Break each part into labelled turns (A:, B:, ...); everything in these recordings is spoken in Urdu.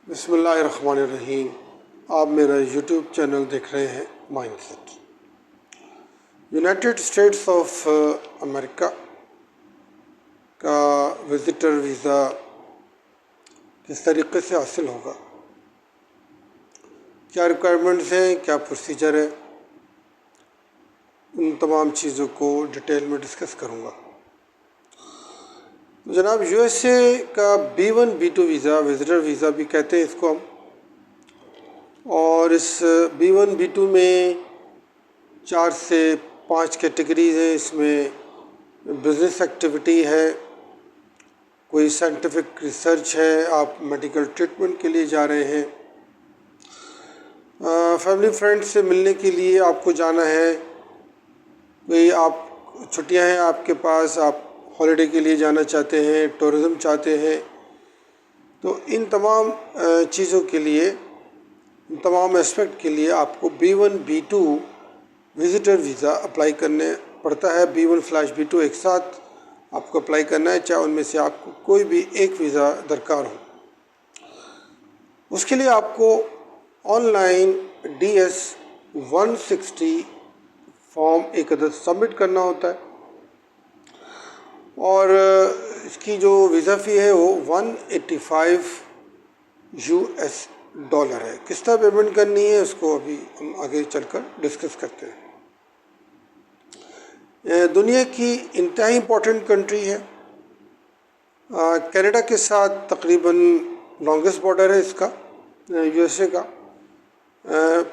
A: بسم اللہ الرحمن الرحیم۔ آپ میرا یوٹیوب چینل دیکھ رہے ہیں mindset. United States of America کا وزٹر ویزا کس طریقے سے حاصل ہوگا، کیا ریکوائرمنٹس ہیں، کیا پروسیجر ہے، ان تمام چیزوں کو ڈیٹیل میں ڈسکس کروں گا۔ جناب، یو ایس اے کا B1 B2 visa, visitor visa بھی کہتے ہیں اس کو ہم، اور اس B1 B2 میں 4 سے 5 کیٹیگریز ہیں۔ اس میں بزنس ایکٹیویٹی ہے، کوئی سائنٹیفک ریسرچ ہے، آپ میڈیکل ٹریٹمنٹ کے لیے جا رہے ہیں، فیملی فرینڈ سے ملنے کے لیے آپ کو جانا ہے، کوئی آپ چھٹیاں ہیں آپ کے پاس، آپ ہالیڈے کے لیے جانا چاہتے ہیں، ٹورزم چاہتے ہیں، تو ان تمام چیزوں کے لیے، ان تمام اسپیکٹ کے لیے آپ کو B1 B2 visitor visa apply کرنے پڑتا ہے۔ B1/B2 ایک ساتھ آپ کو اپلائی کرنا ہے، چاہے ان میں سے آپ کو کوئی بھی ایک ویزا درکار ہو۔ اس کے لیے آپ کو آن لائن DS-160 فارم ایک عدد سبمٹ کرنا ہوتا ہے، اور اس کی جو ویزا فی ہے وہ $185 ہے۔ کس طرح پیمنٹ کرنی ہے اس کو ابھی ہم آگے چل کر ڈسکس کرتے ہیں۔ دنیا کی انتہائی امپورٹنٹ کنٹری ہے، کینیڈا کے ساتھ تقریباً لانگسٹ بارڈر ہے اس کا، یو ایس اے کا۔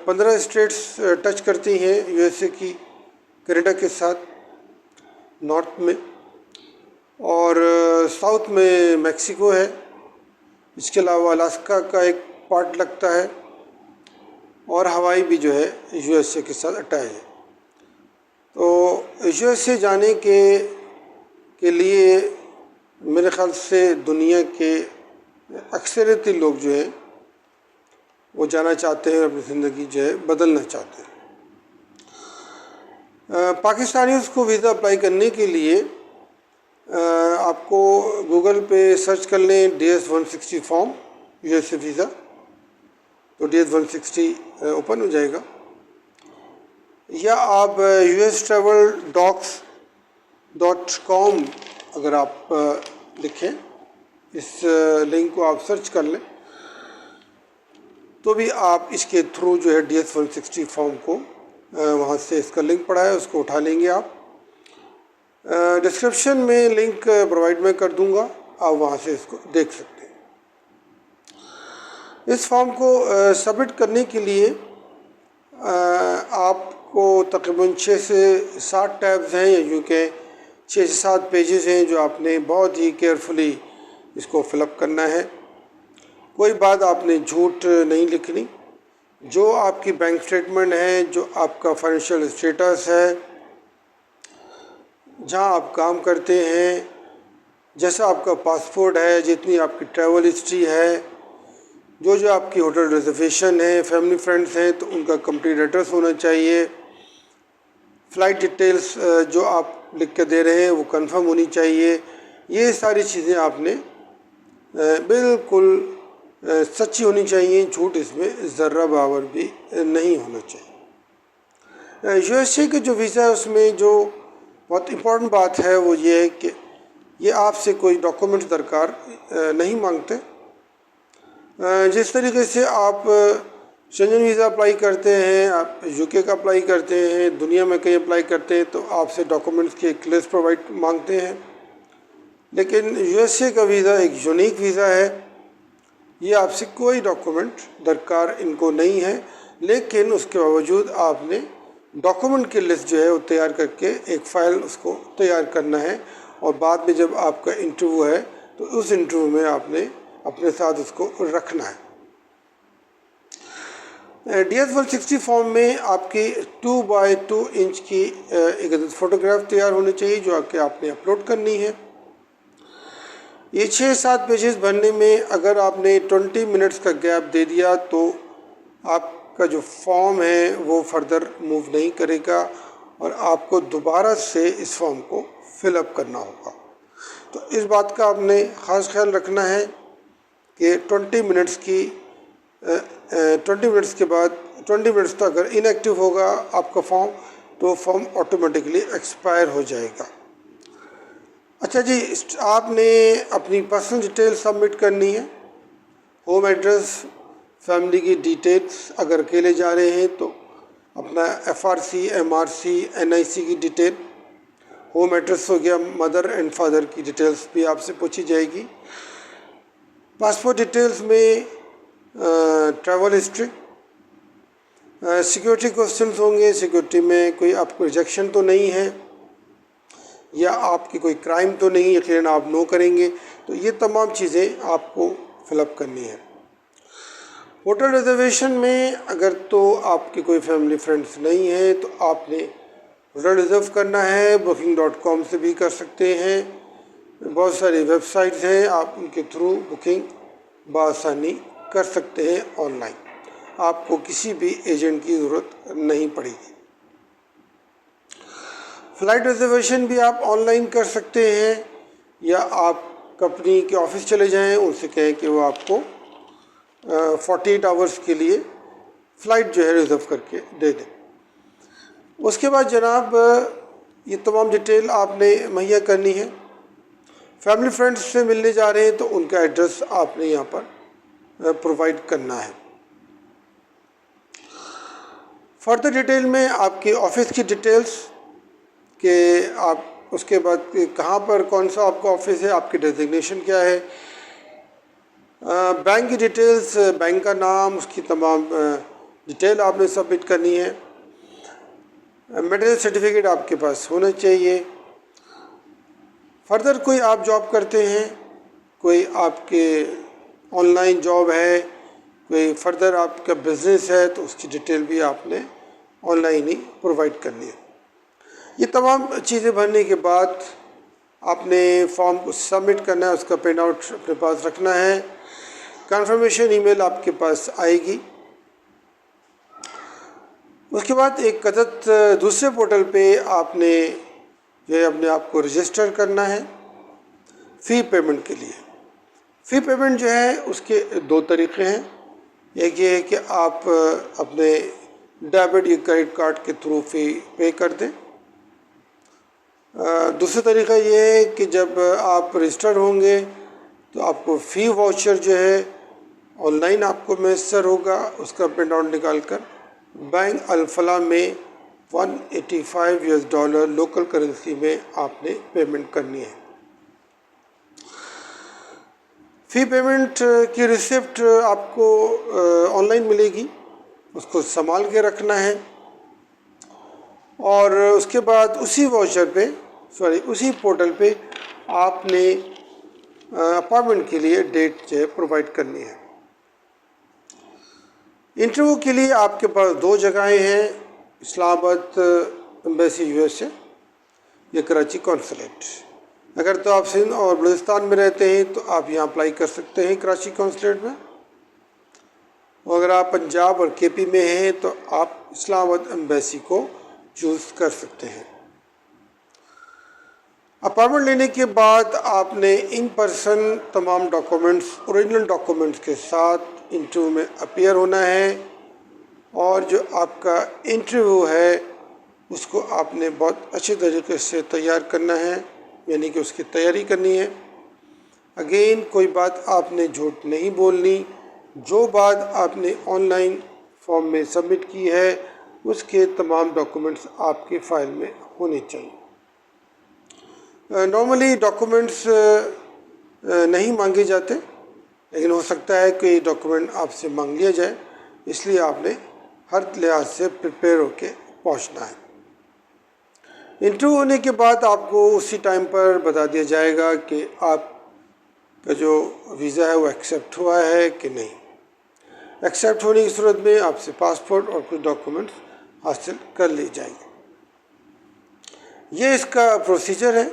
A: 15 اسٹیٹس ٹچ کرتی ہیں یو ایس اے کی کینیڈا کے ساتھ نارتھ میں، اور ساؤتھ میں میکسیکو ہے۔ اس کے علاوہ الاسکا کا ایک پارٹ لگتا ہے، اور ہوائی بھی جو ہے یو ایس اے کے ساتھ اٹیچ ہے۔ تو یو ایس اے جانے کے لیے میرے خیال سے دنیا کے اکثریتی لوگ جو ہیں وہ جانا چاہتے ہیں، اپنی زندگی جو ہے بدلنا چاہتے ہیں۔ پاکستانیوں کو ویزا اپلائی کرنے کے لیے آپ کو گوگل پہ سرچ کر لیں DS-160 form U S A visa, تو DS-160 اوپن ہو جائے گا، یا آپ ustraveldocs.com اگر آپ لکھیں، اس لنک کو آپ سرچ کر لیں، تو بھی آپ اس کے تھرو جو ہے DS-160 فارم کو وہاں سے اس کا لنک پڑا ہے، اس کو اٹھا لیں گے آپ۔ ڈسکرپشن میں لنک پرووائڈ میں کر دوں گا، آپ وہاں سے اس کو دیکھ سکتے ہیں۔ اس فارم کو سبمٹ کرنے کے لیے آپ کو تقریباً 6 سے 7 ٹیبز ہیں، یا یوں کہ 6 سے 7 پیجز ہیں جو آپ نے بہت ہی کیئرفلی اس کو فل اپ کرنا ہے۔ کوئی بات آپ نے جھوٹ نہیں لکھنی، جو آپ کی بینک اسٹیٹمنٹ ہے، جو آپ کا فائنینشیل اسٹیٹس ہے، جہاں آپ کام کرتے ہیں، جیسا آپ کا پاسپورٹ ہے، جتنی آپ کی ٹریول ہسٹری ہے، جو آپ کی ہوٹل ریزرویشن ہے، فیملی فرینڈس ہیں تو ان کا کمپلیٹ ایڈریس ہونا چاہیے، فلائٹ ڈیٹیلز جو آپ لکھ کے دے رہے ہیں وہ کنفرم ہونی چاہیے۔ یہ ساری چیزیں آپ نے بالکل سچی ہونی چاہیے، جھوٹ اس میں ذرہ برابر بھی نہیں ہونا چاہیے۔ یو ایس اے کے جو ویزا ہے اس میں جو بہت امپورٹنٹ بات ہے وہ یہ ہے کہ یہ آپ سے کوئی ڈاکومنٹس درکار نہیں مانگتے۔ جس طریقے سے آپ شنگن ویزا اپلائی کرتے ہیں، آپ UK کا اپلائی کرتے ہیں، دنیا میں کہیں اپلائی کرتے ہیں تو آپ سے ڈاکومنٹس کی ایک لسٹ پرووائڈ مانگتے ہیں، لیکن یو ایس اے کا ویزا ایک یونیک ویزا ہے، یہ آپ سے کوئی ڈاکومنٹ درکار ان کو نہیں ہے، لیکن اس کے باوجود آپ نے ڈاکومنٹ کی لسٹ جو ہے وہ تیار کر کے ایک فائل اس کو تیار کرنا ہے، اور بعد میں جب آپ کا انٹرویو ہے تو اس انٹرویو میں آپ نے اپنے ساتھ اس کو رکھنا ہے۔ DS-160 فارم میں آپ کی 2x2 انچ کی ایک فوٹوگراف تیار ہونی چاہیے جو کہ آپ نے اپلوڈ کرنی ہے۔ یہ 6-7 پیجز بھرنے میں اگر آپ نے 20 منٹس کا گیپ دے دیا تو آپ کا جو فارم ہے وہ فردر موو نہیں کرے گا، اور آپ کو دوبارہ سے اس فارم کو فل اپ کرنا ہوگا۔ تو اس بات کا آپ نے خاص خیال رکھنا ہے کہ 20 منٹس کی 20 منٹس کے بعد 20 منٹس تک اگر ان ایکٹیو ہوگا آپ کا فارم تو فارم آٹومیٹکلی ایکسپائر ہو جائے گا۔ اچھا جی، آپ نے اپنی پرسنل ڈیٹیل سبمٹ کرنی ہے، ہوم ایڈریس، فیملی کی ڈیٹیلس، اگر اکیلے جا رہے ہیں تو اپنا FRC MRC NIC کی ڈیٹیل، ہوم ایڈریس ہو گیا، مدر اینڈ فادر کی ڈیٹیلس بھی آپ سے پوچھی جائے گی۔ پاسپورٹ ڈیٹیلس میں ٹریول ہسٹری، سیکیورٹی کوسچنز ہوں گے، سیکیورٹی میں کوئی آپ کو ریجیکشن تو نہیں ہے یا آپ کی کوئی کرائم تو نہیں، یقیناً آپ نو کریں گے، تو یہ تمام چیزیں آپ کو فل اپ کرنی ہے۔ ہوٹل ریزرویشن میں اگر تو آپ کے کوئی فیملی فرینڈس نہیں ہیں تو آپ نے ہوٹل ریزرو کرنا ہے، booking.com سے بھی کر سکتے ہیں، بہت ساری ویب سائٹس ہیں، آپ ان کے تھرو بکنگ بآسانی کر سکتے ہیں آن لائن، آپ کو کسی بھی ایجنٹ کی ضرورت نہیں پڑے گی۔ فلائٹ ریزرویشن بھی آپ آن لائن کر سکتے ہیں، یا آپ کمپنی کے آفس چلے جائیں، ان سے کہیں کہ وہ آپ کو 48 آورس کے لیے فلائٹ جو ہے ریزرو کر کے دے دیں۔ اس کے بعد جناب یہ تمام ڈیٹیل آپ نے مہیا کرنی ہے۔ فیملی فرینڈس سے ملنے جا رہے ہیں تو ان کا ایڈریس آپ نے یہاں پر پرووائڈ کرنا ہے۔ فردر ڈیٹیل میں آپ کے آفس کی ڈیٹیلس کہ آپ اس کے بعد کہاں پر کون سا آپ کا آفس ہے، آپ کی ڈیزگنیشن کیا ہے، بینک کی ڈیٹیلس، بینک کا نام، اس کی تمام ڈیٹیل آپ نے سبمٹ کرنی ہے۔ میڈیکل سرٹیفکیٹ آپ کے پاس ہونا چاہیے۔ فردر کوئی آپ جاب کرتے ہیں، کوئی آپ کے آن لائن جاب ہے، کوئی فردر آپ کا بزنس ہے، تو اس کی ڈیٹیل بھی آپ نے آن لائن ہی پرووائڈ کرنی ہے۔ یہ تمام چیزیں بھرنے کے بعد آپ نے فارم کو سبمٹ کرنا ہے، اس کا پرنٹ آؤٹ اپنے پاس رکھنا ہے، کنفرمیشن ای میل آپ کے پاس آئے گی۔ اس کے بعد ایک عدد دوسرے پورٹل پہ آپ نے جو ہے اپنے آپ کو رجسٹر کرنا ہے فی پیمنٹ کے لیے۔ فی پیمنٹ جو ہے اس کے دو طریقے ہیں، ایک یہ ہے کہ آپ اپنے ڈیبٹ یا کریڈٹ کارڈ کے تھرو فی پے کر دیں، دوسرا طریقہ یہ ہے کہ جب آپ رجسٹر ہوں گے تو آپ کو فی واؤچر جو ہے آن لائن آپ کو میسر ہوگا، اس کا پرنٹ آؤٹ نکال کر بینک الفلاح میں $185 لوکل کرنسی میں آپ نے پیمنٹ کرنی ہے۔ فی پیمنٹ کی ریسیپٹ آپ کو آن لائن ملے گی، اس کو سنبھال کے رکھنا ہے، اور اس کے بعد اسی واؤچر پہ اسی پورٹل پہ آپ نے اپائنٹمنٹ کے لیے ڈیٹ جو ہے پرووائڈ کرنی ہے۔ انٹرویو کے لیے آپ کے پاس دو جگہیں ہیں، اسلام آباد ایمبیسی USA یا کراچی کونسلیٹ۔ اگر تو آپ سندھ اور بلوچستان میں رہتے ہیں تو آپ یہاں اپلائی کر سکتے ہیں کراچی کونسلیٹ میں، اور اگر آپ پنجاب اور KP میں ہیں تو آپ اسلام آباد ایمبیسی کو چوز کر سکتے ہیں۔ اپائنٹمنٹ لینے کے بعد آپ نے ان پرسن تمام ڈاکومنٹس، اوریجنل ڈاکومنٹس کے ساتھ انٹرویو میں اپیئر ہونا ہے، اور جو آپ کا انٹرویو ہے اس کو آپ نے بہت اچھے طریقے سے تیار کرنا ہے، یعنی کہ اس کی تیاری کرنی ہے۔ اگین کوئی بات آپ نے جھوٹ نہیں بولنی، جو بات آپ نے آن لائن فارم میں سبمٹ کی ہے اس کے تمام ڈاکومنٹس آپ کے فائل میں ہونے چاہیے۔ نارملی ڈاکومنٹس نہیں مانگے جاتے، لیکن ہو سکتا ہے کہ ڈاکومنٹ آپ سے مانگ لیا جائے، اس لیے آپ نے ہر لحاظ سے پریپیئر ہو کے پہنچنا ہے۔ انٹرویو ہونے کے بعد آپ کو اسی ٹائم پر بتا دیا جائے گا کہ آپ کا جو ویزا ہے وہ ایکسیپٹ ہوا ہے کہ نہیں۔ ایکسیپٹ ہونے کی صورت میں آپ سے پاسپورٹ اور کچھ ڈاکومنٹس حاصل کر لی جائیں گے۔ یہ اس کا پروسیجر ہے۔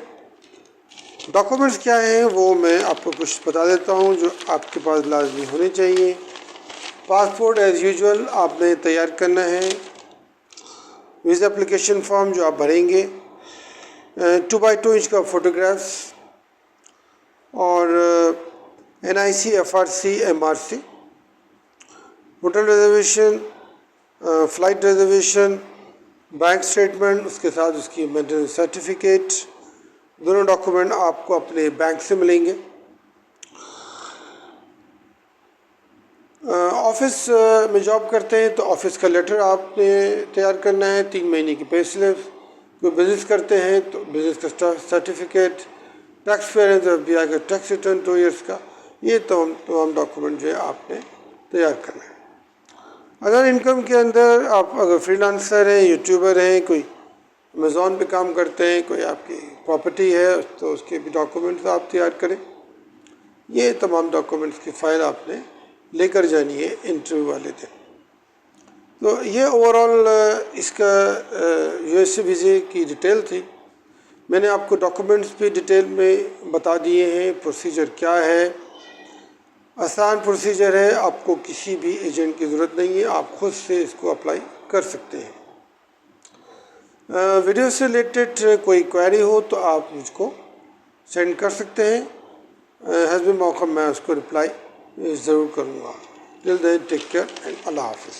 A: ڈاکومنٹس کیا ہیں وہ میں آپ کو کچھ بتا دیتا ہوں جو آپ کے پاس لازمی ہونے چاہیے۔ پاسپورٹ ایز یوزول آپ نے تیار کرنا ہے، ویزا اپلیکیشن فارم جو آپ بھریں گے، 2x2 انچ کا فوٹوگرافس، اور NIC FRC MRC، hotel reservation, flight reservation, bank statement, اس کے ساتھ اس کی مینٹیننس سرٹیفکیٹ، دونوں ڈاکومنٹ آپ کو اپنے بینک سے ملیں گے۔ آفس میں جاب کرتے ہیں تو آفس کا لیٹر آپ نے تیار کرنا ہے، 3 مہینے کی پے سلپ۔ کوئی بزنس کرتے ہیں تو بزنس کا سرٹیفکیٹ، ٹیکس پیئرنس آف بی آئی کا ٹیکس ریٹرن 2 ایئرس کا، یہ تمام ڈاکومنٹ جو ہے آپ نے تیار کرنا ہے۔ ادر انکم کے اندر آپ اگر فری لانسر ہیں، یوٹیوبر ہیں، کوئی امیزون پہ کام کرتے ہیں، کوئی آپ کی پراپرٹی ہے تو اس کے بھی ڈاکومنٹس آپ تیار کریں۔ یہ تمام ڈاکومنٹس کی فائل آپ نے لے کر جانی ہے انٹرویو والے دن۔ تو یہ اوور آل اس کا یو ایس اے ویزے کی ڈیٹیل تھی۔ میں نے آپ کو ڈاکومنٹس بھی ڈیٹیل میں بتا دیے ہیں، پروسیجر کیا ہے۔ آسان پروسیجر ہے، آپ کو کسی بھی ایجنٹ کی ضرورت نہیں ہے، آپ خود سے اس کو اپلائی کر سکتے ہیں۔ ویڈیو سے ریلیٹڈ کوئی کوئری ہو تو آپ مجھ کو سینڈ کر سکتے ہیں، حسب موقع میں اس کو رپلائی ضرور کروں گا۔ ٹل دین ٹیک کیئر اینڈ اللہ حافظ۔